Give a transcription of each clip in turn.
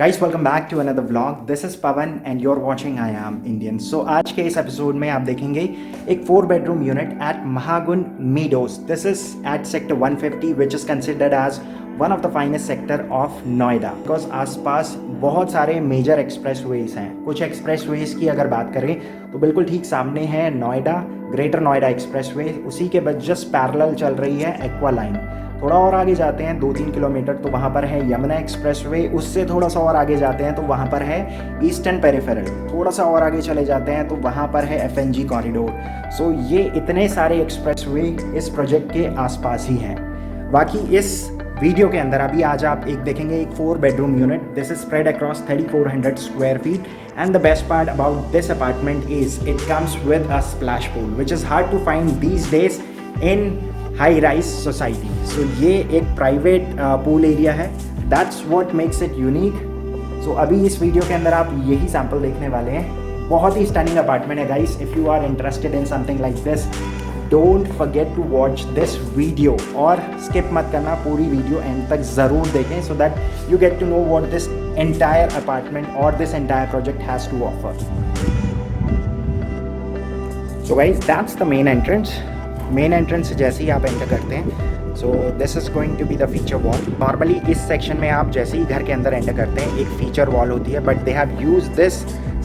Guys welcome back to another vlog. This is Pavan and you are watching I am Indian. सो आज के इस episode में आप देखेंगे एक 4 bedroom unit at Mahagun Meadows. This is at sector 150 which is considered as one of the finest sector of Noida, because आसपास बहुत सारे मेजर एक्सप्रेसवेज हैं। कुछ एक्सप्रेसवेज की अगर बात करें तो बिल्कुल ठीक सामने है नोएडा, ग्रेटर नोएडा एक्सप्रेसवे, उसी के बाद जस्ट पैरेलल चल रही है एक्वा लाइन। थोड़ा और आगे जाते हैं 2-3 किलोमीटर तो वहाँ पर है यमुना एक्सप्रेसवे। उससे थोड़ा सा और आगे जाते हैं तो वहाँ पर है ईस्टर्न पेरिफेरल। थोड़ा सा और आगे चले जाते हैं तो वहाँ पर है एफएनजी कॉरिडोर। सो ये इतने सारे एक्सप्रेसवे इस प्रोजेक्ट के आसपास ही हैं। बाकी इस वीडियो के अंदर अभी आज आप एक देखेंगे एक 4 bedroom unit. This is spread across 3400 square feet and the best part about this apartment is it comes with a splash pool which is hard to find these days in high rise society. So ये एक private pool area है, that's what makes it unique. So अभी इस video के अंदर आप यही sample देखने वाले हैं। बहुत ही स्टनिंग अपार्टमेंट है guys. If you are interested in something like this, don't forget to watch this video और स्किप मत करना, पूरी वीडियो एंड तक ज़रूर देखें so that you get to know what this entire apartment और this entire project has to offer. So guys that's the main entrance. Main entrance जैसे ही आप एंटर करते हैं so this is going to be the feature wall. Normally इस section में आप जैसे ही घर के अंदर एंटर करते हैं एक फीचर वॉल होती है, but they have use this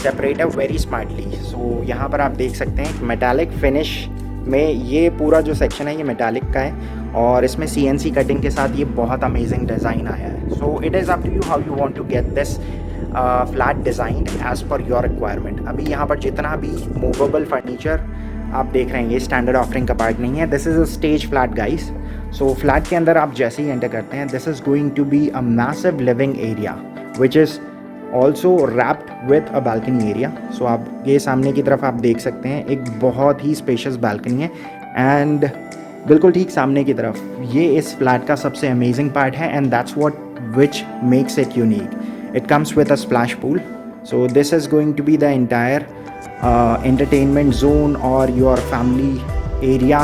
separator very smartly. So यहाँ पर आप देख सकते हैं मेटालिक फिनिश में ये पूरा जो सेक्शन है ये मेटालिक का है और इसमें CNC कटिंग के साथ ये बहुत अमेजिंग डिज़ाइन आया है। So it is up to you how you want to get this flat design as per your requirement. अभी यहाँ पर जितना भी मूवेबल फर्नीचर आप देख रहे हैं ये स्टैंडर्ड ऑफरिंग का पार्ट नहीं है। This is a stage flat guys. So flat के अंदर आप जैसे ही एंटर करते हैं this is going to be a massive living area which is also wrapped with a balcony area. So आप ये सामने की तरफ आप देख सकते हैं एक बहुत ही स्पेशियस बालकनी है एंड बिल्कुल ठीक सामने की तरफ ये इस फ्लैट का सबसे अमेजिंग पार्ट है and that's what which makes it unique. It comes with a splash pool. So this is going to be the entire entertainment zone or your family area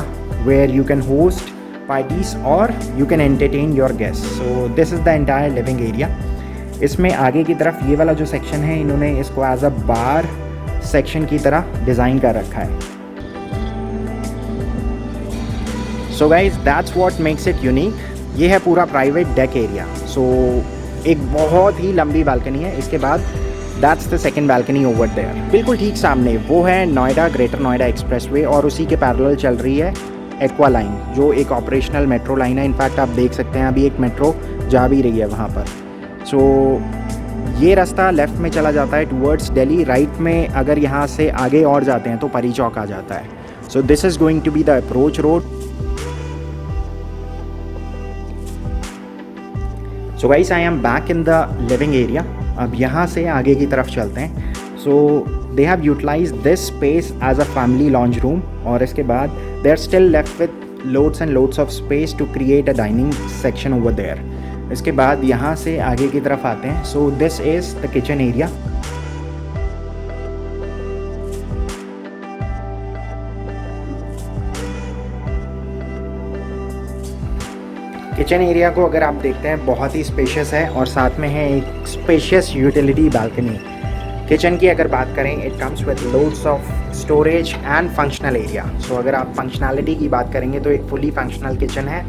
where you can host parties or you can entertain your guests. So this is the entire living area. इसमें आगे की तरफ ये वाला जो section है इन्होंने इसको एज अ बार सेक्शन की तरह डिज़ाइन कर रखा है। So guys that's what makes it unique. ये है पूरा प्राइवेट डेक एरिया। सो एक बहुत ही लंबी बालकनी है। इसके बाद that's the second balcony over there. बिल्कुल ठीक सामने वो है नोएडा, ग्रेटर नोएडा एक्सप्रेसवे और उसी के पैरेलल चल रही है एक्वा लाइन जो एक ऑपरेशनल मेट्रो लाइन है। इनफैक्ट आप देख सकते हैं अभी एक मेट्रो जा भी रही है वहाँ पर। सो ये रास्ता लेफ़्ट में चला जाता है टूवर्ड्स दिल्ली। राइट में अगर यहाँ से आगे और जाते हैं तो परी चौक आ जाता है। So this is going to be the approach road. So guys I am back in the living area. अब यहाँ से आगे की तरफ चलते हैं। So they have utilise this space as a family lounge room और इसके बाद they are still left with loads and loads of space to create a dining section over there. इसके बाद यहाँ से आगे की तरफ आते हैं। So this is the kitchen area. Kitchen area को अगर आप देखते हैं बहुत ही स्पेशियस है और साथ में है एक स्पेशियस यूटिलिटी बालकनी। किचन की अगर बात करें it comes with loads of storage and functional area. So अगर आप फंक्शनैलिटी की बात करेंगे तो एक फुली फंक्शनल किचन है।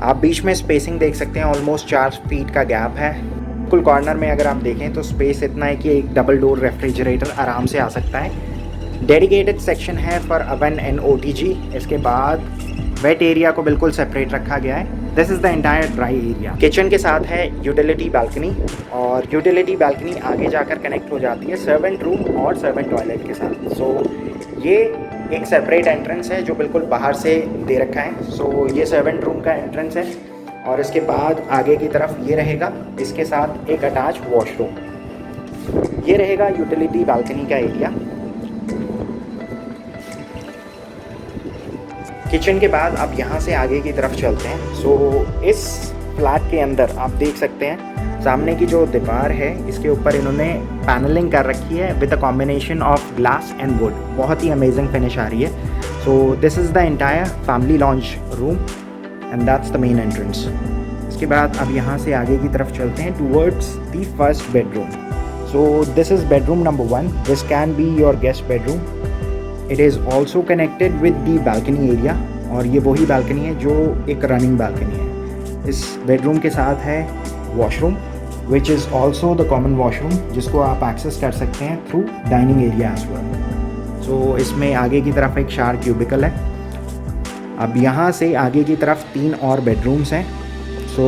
आप बीच में स्पेसिंग देख सकते हैं, ऑलमोस्ट 4 फीट का गैप है। बिल्कुल कॉर्नर में अगर आप देखें तो स्पेस इतना है कि एक डबल डोर रेफ्रिजरेटर आराम से आ सकता है। डेडिकेटेड सेक्शन है फॉर ओवन एंड OTG। इसके बाद वेट एरिया को बिल्कुल सेपरेट रखा गया है। This is the entire dry area. Kitchen के साथ है यूटिलिटी बालकनी और यूटिलिटी बालकनी आगे जाकर कनेक्ट हो जाती है सर्वेंट रूम और सर्वेंट टॉयलेट के साथ। सो ये एक सेपरेट एंट्रेंस है जो बिल्कुल बाहर से दे रखा है। सो ये सर्वेंट रूम का एंट्रेंस है और इसके बाद आगे की तरफ ये रहेगा, इसके साथ एक अटैच वॉशरूम। ये रहेगा यूटिलिटी बालकनी का एरिया। किचन के बाद आप यहाँ से आगे की तरफ चलते हैं। सो इस फ्लैट के अंदर आप देख सकते हैं सामने की जो दीवार है इसके ऊपर इन्होंने पैनलिंग कर रखी है with a combination of glass and would. बहुत ही अमेजिंग फिनिश आ रही है। So this is the entire family launch room and that's the main entrance. इसके बाद अब यहाँ से आगे की तरफ चलते हैं towards the first bedroom. So this is bedroom number 1. This can be your guest bedroom. It is also connected with the balcony area, और ये वही बालकनी है जो एक रनिंग बालकनी है. इस बेडरूम के साथ है washroom which is also the common washroom, जिसको आप एक्सेस कर सकते हैं through dining area as well. So इसमें आगे की तरफ एक शावर क्यूबिकल है. अब यहाँ से आगे की तरफ 3 और बेडरूम्स हैं. सो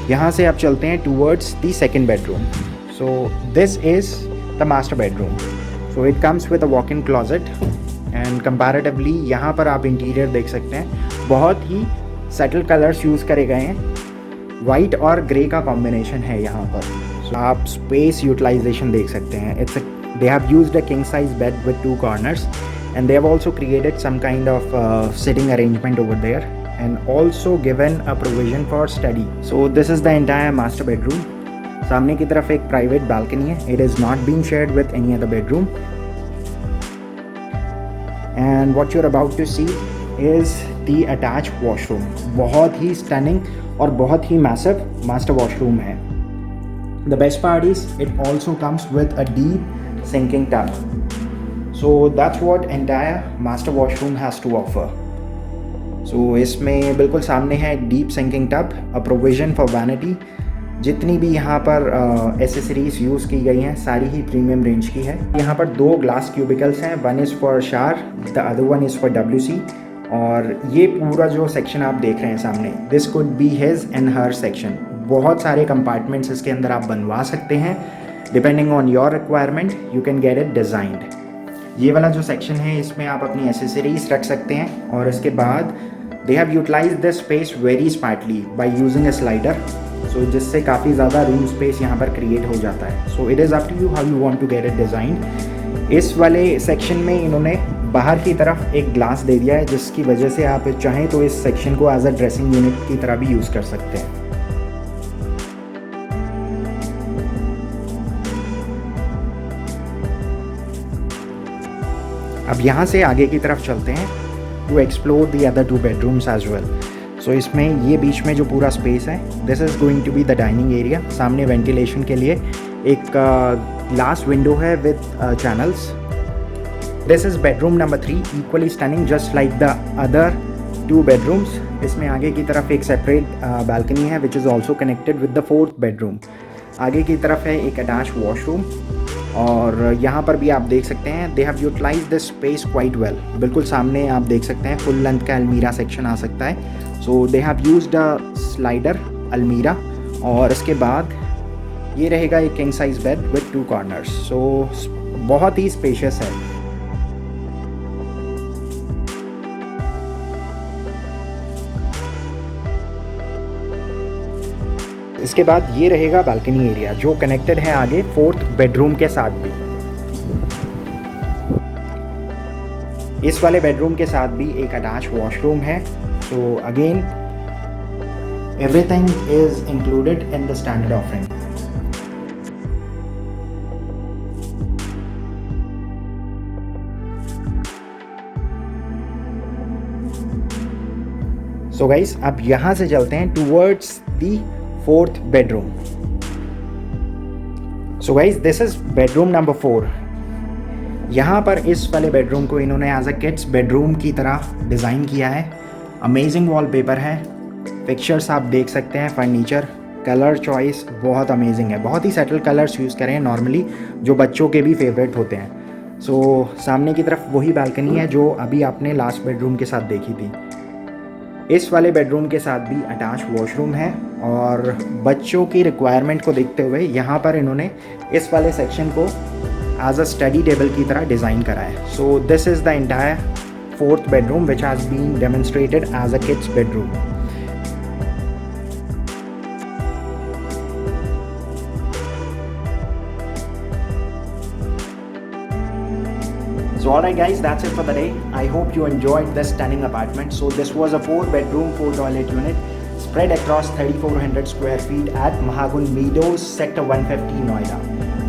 यहाँ से आप चलते हैं towards the second bedroom. So this is the master bedroom. So it comes with a walk in closet and comparatively यहाँ पर आप इंटीरियर देख सकते हैं. बहुत ही सटल कलर्स यूज़ करे गए हैं. वाइट और ग्रे का कॉम्बिनेशन है यहाँ पर. so, आप स्पेस यूटिलाइजेशन देख सकते हैं. They have used a king size bed with 2 corners and they have also created some kind of sitting arrangement over there and also given a provision for study. So this is the entire master bedroom. सामने की तरफ एक private balcony है. It is not being shared with any other bedroom. And what you're about to see is the attached washroom. बहुत ही stunning और बहुत ही massive master washroom है. The best part is it also comes with a deep sinking tub. So that's what entire master washroom has to offer. So इसमें बिल्कुल सामने है deep sinking tub, a provision for vanity. जितनी भी यहाँ पर accessories use की गई हैं सारी ही प्रीमियम रेंज की है. यहाँ पर 2 ग्लास क्यूबिकल्स हैं. One is for shower, the other one is for WC. और ये पूरा जो सेक्शन आप देख रहे हैं सामने, this could be his and her section. बहुत सारे कंपार्टमेंट्स इसके अंदर आप बनवा सकते हैं. Depending on your requirement you can get it designed. ये वाला जो सेक्शन है इसमें आप अपनी एसेसरीज रख सकते हैं. और इसके बाद they have utilize the space very smartly by using a slider. So जिससे काफ़ी ज़्यादा रूम स्पेस यहाँ पर क्रिएट हो जाता है. So it is up to you how you want to get it designed. इस वाले सेक्शन में इन्होंने बाहर की तरफ एक ग्लास दे दिया है, जिसकी वजह से आप चाहें तो इस सेक्शन को एज अ ड्रेसिंग यूनिट की तरह भी यूज़ कर सकते हैं. अब यहाँ से आगे की तरफ चलते हैं to explore the other 2 bedrooms as well. So इसमें ये बीच में जो पूरा स्पेस है, this is going to be the dining area. सामने वेंटिलेशन के लिए एक ग्लास विंडो है with channels. This is bedroom number 3, equally stunning just like the other 2 bedrooms. इसमें आगे की तरफ एक सेपरेट बालकनी है which is also connected with the 4th bedroom. आगे की तरफ है एक अटैच वॉशरूम. और यहाँ पर भी आप देख सकते हैं they have utilise this space quite well. बिल्कुल सामने आप देख सकते हैं फुल लेंथ का अलमीरा सेक्शन आ सकता है. So they have used a slider अलमीरा. और इसके बाद ये रहेगा एक king size bed with 2 corners. So बहुत ही स्पेशियस है. इसके बाद ये रहेगा बालकनी एरिया जो कनेक्टेड है आगे 4th बेडरूम के साथ भी. इस वाले बेडरूम के साथ भी एक अटैच वॉशरूम है. So again everything is included in the standard offering. So guys अब यहाँ से चलते हैं towards the 4th bedroom. So guys, this is bedroom number 4. यहाँ पर इस वाले बेडरूम को इन्होंने एज अ किड्स बेडरूम की तरह डिज़ाइन किया है. अमेजिंग वॉलपेपर है. पिक्चर्स आप देख सकते हैं. फर्नीचर कलर चॉइस बहुत अमेजिंग है. बहुत ही सेटल कलर्स यूज़ करें नॉर्मली जो बच्चों के भी फेवरेट होते हैं. सो सामने की तरफ वही बालकनी है जो अभी आपने लास्ट बेडरूम के साथ देखी थी. इस वाले बेडरूम के साथ भी अटैच वॉशरूम है. और बच्चों की रिक्वायरमेंट को देखते हुए यहाँ पर इन्होंने इस वाले सेक्शन को एज अ स्टडी टेबल की तरह डिज़ाइन करा है. So this is the entire 4th bedroom which has been demonstrated as a kids bedroom. So alright guys, that's it for the day. I hope you enjoyed this stunning apartment. So this was a 4-bedroom, 4-toilet unit spread across 3400 square feet at Mahagun Meadows, Sector 150, Noida.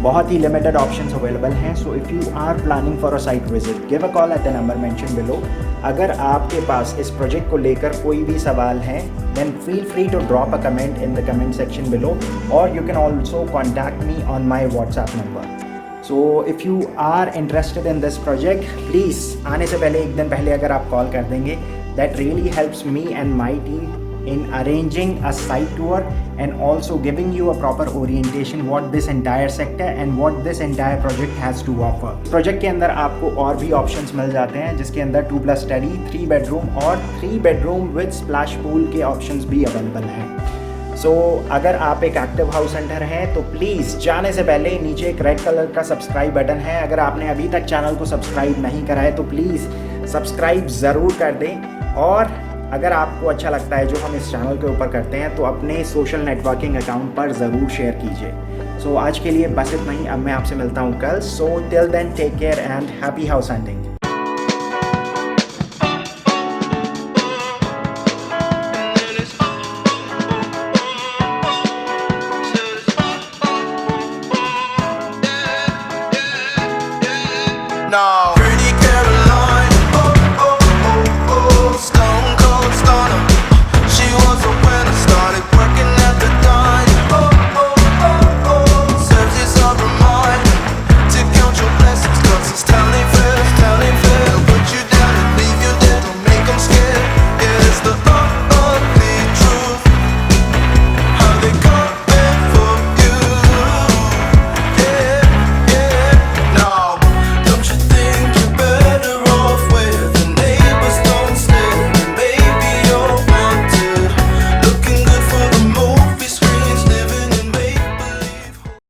बहुत ही limited options available हैं. So if you are planning for a site visit, give a call at the number mention below. अगर आपके पास इस project को लेकर कोई भी सवाल है, then feel free to drop a comment in the comment section below, or you can also contact me on my WhatsApp number. So if you are interested in this project, please आने से पहले एक दिन पहले अगर आप call कर देंगे, that really helps me and my team in arranging a site tour and also giving you a proper orientation what this entire sector and what this entire project has to offer. Project के अंदर आपको और भी options मिल जाते हैं, जिसके अंदर 2+ study, 3 bedroom और 3 बेडरूम विद स्प्लैश पूल के ऑप्शंस भी अवेलेबल हैं. सो अगर आप एक एक्टिव हाउस हंटर हैं तो प्लीज़ जाने से पहले नीचे एक रेड कलर का सब्सक्राइब बटन है. अगर आपने अभी तक चैनल को सब्सक्राइब नहीं करा है तो प्लीज़ सब्सक्राइब ज़रूर कर दें. और अगर आपको अच्छा लगता है जो हम इस चैनल के ऊपर करते हैं तो अपने सोशल नेटवर्किंग अकाउंट पर ज़रूर शेयर कीजिए. सो आज के लिए बस इतना ही. अब मैं आपसे मिलता हूँ कल. So till then take care and happy house hunting.